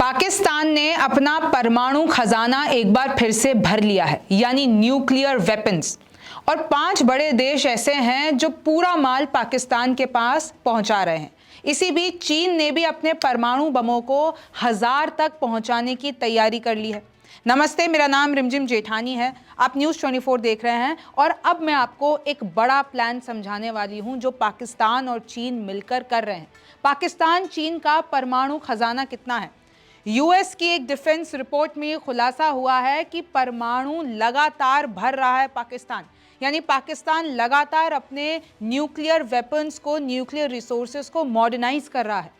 पाकिस्तान ने अपना परमाणु खजाना एक बार फिर से भर लिया है, यानी न्यूक्लियर वेपन्स। और 5 बड़े देश ऐसे हैं जो पूरा माल पाकिस्तान के पास पहुंचा रहे हैं। इसी बीच चीन ने भी अपने परमाणु बमों को 1000 तक पहुंचाने की तैयारी कर ली है। नमस्ते, मेरा नाम रिमझिम जेठानी है। आप न्यूज़ 24 देख रहे हैं और अब मैं आपको एक बड़ा प्लान समझाने वाली हूं जो पाकिस्तान और चीन मिलकर कर रहे हैं। पाकिस्तान चीन का परमाणु खजाना कितना है? यूएस की एक डिफेंस रिपोर्ट में खुलासा हुआ है कि परमाणु लगातार भर रहा है पाकिस्तान, यानी पाकिस्तान लगातार अपने न्यूक्लियर वेपन्स को, न्यूक्लियर रिसोर्सेज को मॉडर्नाइज कर रहा है।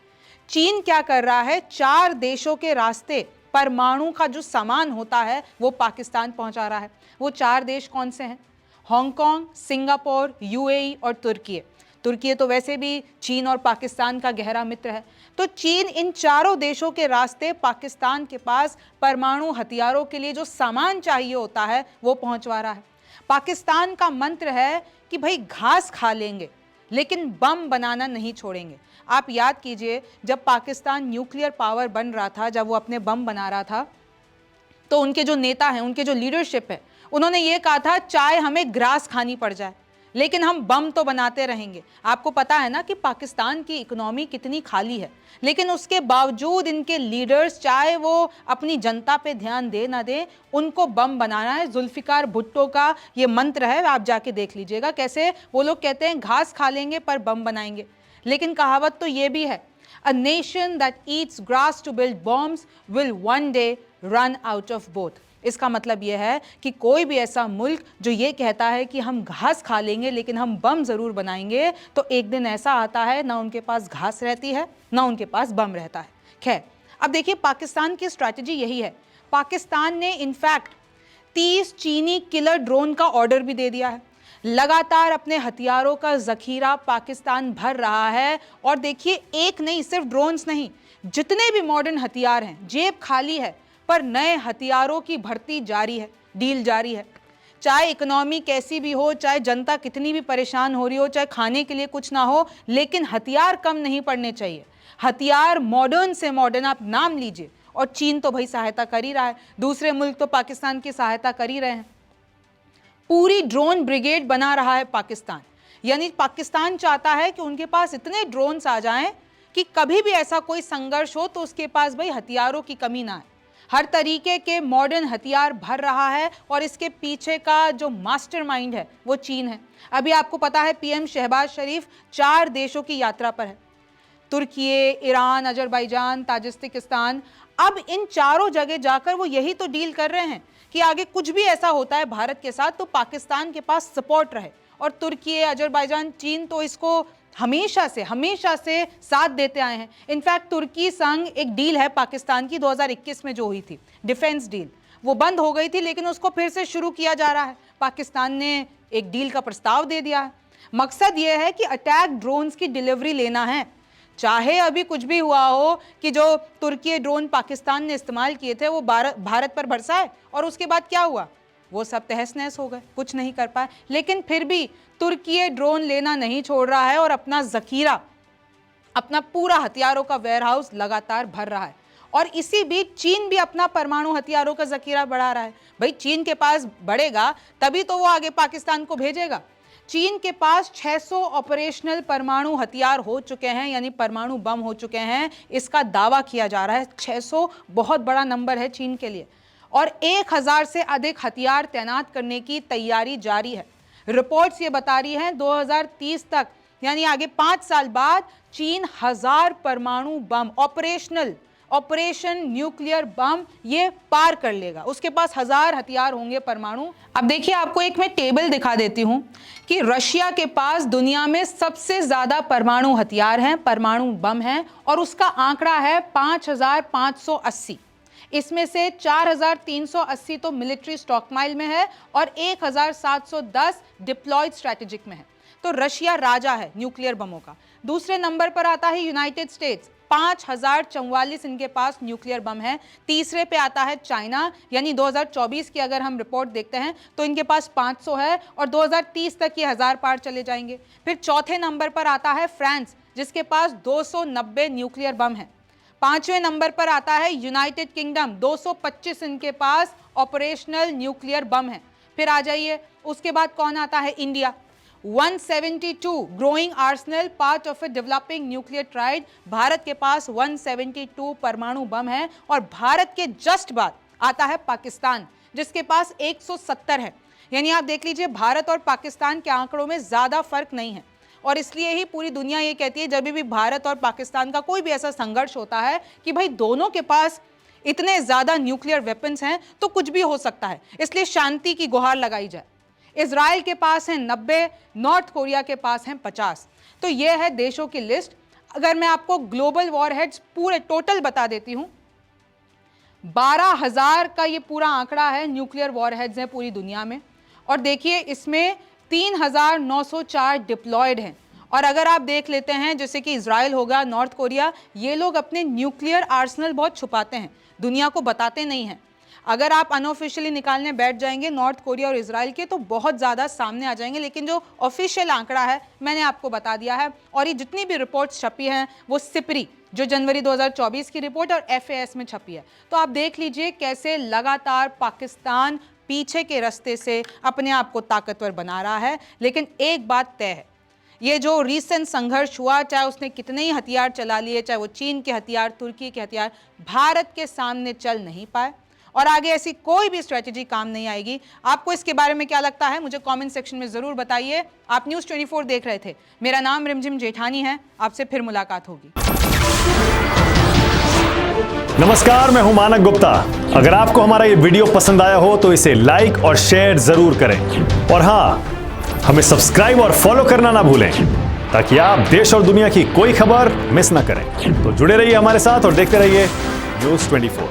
चीन क्या कर रहा है? 4 देशों के रास्ते परमाणु का जो सामान होता है वो पाकिस्तान पहुंचा रहा है। वो 4 देश कौन से हैं? हांगकांग, सिंगापुर, यूएई और तुर्की। तुर्की तो वैसे भी चीन और पाकिस्तान का गहरा मित्र है। तो चीन इन 4 देशों के रास्ते पाकिस्तान के पास परमाणु हथियारों के लिए जो सामान चाहिए होता है वो पहुंचवा रहा है। पाकिस्तान का मंत्र है कि भाई घास खा लेंगे लेकिन बम बनाना नहीं छोड़ेंगे। आप याद कीजिए, जब पाकिस्तान न्यूक्लियर पावर बन रहा था, जब वो अपने बम बना रहा था, तो उनके जो नेता हैं, उनके जो लीडरशिप है, उन्होंने ये कहा था चाहे हमें ग्रास खानी पड़ जाए लेकिन हम बम तो बनाते रहेंगे। आपको पता है ना कि पाकिस्तान की इकोनॉमी कितनी खाली है, लेकिन उसके बावजूद इनके लीडर्स, चाहे वो अपनी जनता पे ध्यान दे ना दे, उनको बम बनाना है। जुल्फिकार भुट्टो का ये मंत्र है, आप जाके देख लीजिएगा कैसे वो लोग कहते हैं घास खा लेंगे पर बम बनाएंगे। लेकिन कहावत तो ये भी है, a nation that eats grass to build bombs will one day run out of both. इसका मतलब यह है कि कोई भी ऐसा मुल्क जो ये कहता है कि हम घास खा लेंगे लेकिन हम बम ज़रूर बनाएंगे, तो एक दिन ऐसा आता है ना उनके पास घास रहती है ना उनके पास बम रहता है। खैर, अब देखिए पाकिस्तान की स्ट्रैटेजी यही है। पाकिस्तान ने इनफैक्ट 30 चीनी किलर ड्रोन का ऑर्डर भी दे दिया है। लगातार अपने हथियारों का जखीरा पाकिस्तान भर रहा है। और देखिए, एक नहीं, सिर्फ ड्रोन्स नहीं, जितने भी मॉडर्न हथियार हैं, जेब खाली है पर नए हथियारों की भर्ती जारी है, डील जारी है। चाहे इकोनॉमी कैसी भी हो, चाहे जनता कितनी भी परेशान हो रही हो, चाहे खाने के लिए कुछ ना हो, लेकिन हथियार कम नहीं पड़ने चाहिए। हथियार मॉडर्न से मॉडर्न आप नाम लीजिए। और चीन तो भाई सहायता कर ही रहा है, दूसरे मुल्क तो पाकिस्तान की सहायता कर ही रहे हैं। पूरी ड्रोन ब्रिगेड बना रहा है पाकिस्तान, यानी पाकिस्तान चाहता है कि उनके पास इतने ड्रोन्स आ जाएं कि कभी भी ऐसा कोई संघर्ष हो तो उसके पास भाई हथियारों की कमी ना आए। हर तरीके के मॉडर्न हथियार भर रहा है और इसके पीछे का जो मास्टरमाइंड है वो चीन है। अभी आपको पता है पीएम शहबाज शरीफ 4 देशों की यात्रा पर है, तुर्की, ईरान, अजरबैजान, ताजिकिस्तान। अब इन 4 जगह जाकर वो यही तो डील कर रहे हैं कि आगे कुछ भी ऐसा होता है भारत के साथ तो पाकिस्तान के पास सपोर्ट रहे। और तुर्की, अजरबैजान, चीन तो इसको हमेशा से साथ देते आए हैं। इनफैक्ट तुर्की संग एक डील है पाकिस्तान की 2021 में जो हुई थी, डिफेंस डील, वो बंद हो गई थी लेकिन उसको फिर से शुरू किया जा रहा है। पाकिस्तान ने एक डील का प्रस्ताव दे दिया है। मकसद ये है कि अटैक ड्रोन्स की डिलीवरी लेना है। चाहे अभी कुछ भी हुआ हो कि जो तुर्की ड्रोन पाकिस्तान ने इस्तेमाल किए थे वो भारत पर बरसाए और उसके बाद क्या हुआ, वो सब तहस नहस हो गए, कुछ नहीं कर पाए। लेकिन फिर भी तुर्की ड्रोन लेना नहीं छोड़ रहा है और अपना जखीरा, अपना पूरा हथियारों का वेयरहाउस लगातार भर रहा है। और इसी बीच चीन भी अपना परमाणु हथियारों का जखीरा बढ़ा रहा है। भाई चीन के पास बढ़ेगा तभी तो वो आगे पाकिस्तान को भेजेगा। चीन के पास 600 ऑपरेशनल परमाणु हथियार हो चुके हैं, यानी परमाणु बम हो चुके हैं, इसका दावा किया जा रहा है। 600 बहुत बड़ा नंबर है चीन के लिए। और 1000 से अधिक हथियार तैनात करने की तैयारी जारी है। रिपोर्ट्स ये बता रही हैं 2030 तक, यानी आगे 5 साल बाद चीन 1000 परमाणु बम, ऑपरेशन न्यूक्लियर बम ये पार कर लेगा। उसके पास 1000 हथियार होंगे परमाणु। अब देखिए, आपको एक मैं टेबल दिखा देती हूं कि रशिया के पास दुनिया में सबसे ज्यादा परमाणु हथियार हैं, परमाणु बम हैं, और उसका आंकड़ा है 5580। इसमें से 4380 तो मिलिट्री स्टॉकमाइल में है और 1710 डिप्लॉयड स्ट्रैटेजिक में है। तो रशिया राजा है न्यूक्लियर बमों का। दूसरे नंबर पर आता है यूनाइटेड स्टेट्स, 5044 इनके पास न्यूक्लियर बम है। तीसरे पे आता है चाइना, यानी 2024 की अगर हम रिपोर्ट देखते हैं तो इनके पास 500 है और 2030 तक ये 1000 पार चले जाएंगे। फिर चौथे नंबर पर आता है फ्रांस, जिसके पास 290 न्यूक्लियर बम है। 5वें नंबर पर आता है यूनाइटेड किंगडम, 225 इनके पास ऑपरेशनल न्यूक्लियर बम है। फिर आ जाइए, उसके बाद कौन आता है? India, 172 growing Arsenal part of a developing nuclear tried. Bharat के पास 172 परमाणु बम है। और भारत के जस्ट बाद आता है पाकिस्तान, जिसके पास 170 है। यानी आप देख लीजिए, भारत और पाकिस्तान के आंकड़ों में ज्यादा फर्क नहीं है। और इसलिए ही पूरी दुनिया ये कहती है, जब भी भारत और पाकिस्तान का कोई भी ऐसा संघर्ष होता है कि भाई दोनों के पास इतने ज्यादा न्यूक्लियर वेपन्स हैं तो कुछ भी हो सकता है, इसलिए शांति की गुहार लगाई जाए। इजराइल के पास हैं 90, नॉर्थ कोरिया के पास हैं 50। तो ये है देशों की लिस्ट। अगर मैं आपको ग्लोबल वॉरहेड्स पूरे टोटल बता देती हूं, 12,000 का ये पूरा आंकड़ा है, न्यूक्लियर वॉरहेड्स हैं पूरी दुनिया में। और देखिए, इसमें 3,904 डिप्लॉयड हैं। और अगर आप देख लेते हैं, जैसे कि इजराइल होगा, नॉर्थ कोरिया, ये लोग अपने न्यूक्लियर आर्सेनल बहुत छुपाते हैं, दुनिया को बताते नहीं हैं। अगर आप अनऑफिशियली निकालने बैठ जाएंगे नॉर्थ कोरिया और इजराइल के, तो बहुत ज़्यादा सामने आ जाएंगे। लेकिन जो ऑफिशियल आंकड़ा है मैंने आपको बता दिया है। और ये जितनी भी रिपोर्ट्स छपी हैं वो सिपरी, जो जनवरी 2024 की रिपोर्ट, और FAS में छपी है। तो आप देख लीजिए कैसे लगातार पाकिस्तान पीछे के रास्ते से अपने आप को ताकतवर बना रहा है। लेकिन एक बात तय है, ये जो रीसेंट संघर्ष हुआ, चाहे उसने कितने ही हथियार चला लिए, चाहे वो चीन के हथियार, तुर्की के हथियार, भारत के सामने चल नहीं पाए। और आगे ऐसी कोई भी स्ट्रेटेजी काम नहीं आएगी। आपको इसके बारे में क्या लगता है, मुझे कमेंट सेक्शन में जरूर बताइए। आप न्यूज़ 24 देख रहे थे। मेरा नाम रिमझिम जेठानी है। आपसे फिर मुलाकात होगी। नमस्कार, मैं हूं मानक गुप्ता। अगर आपको हमारा ये वीडियो पसंद आया हो तो इसे लाइक और शेयर जरूर करें। और हां, हमें सब्सक्राइब और फॉलो करना ना भूलें, ताकि आप देश और दुनिया की कोई खबर मिस ना करें। तो जुड़े रहिए हमारे साथ और देखते रहिए न्यूज़ 24।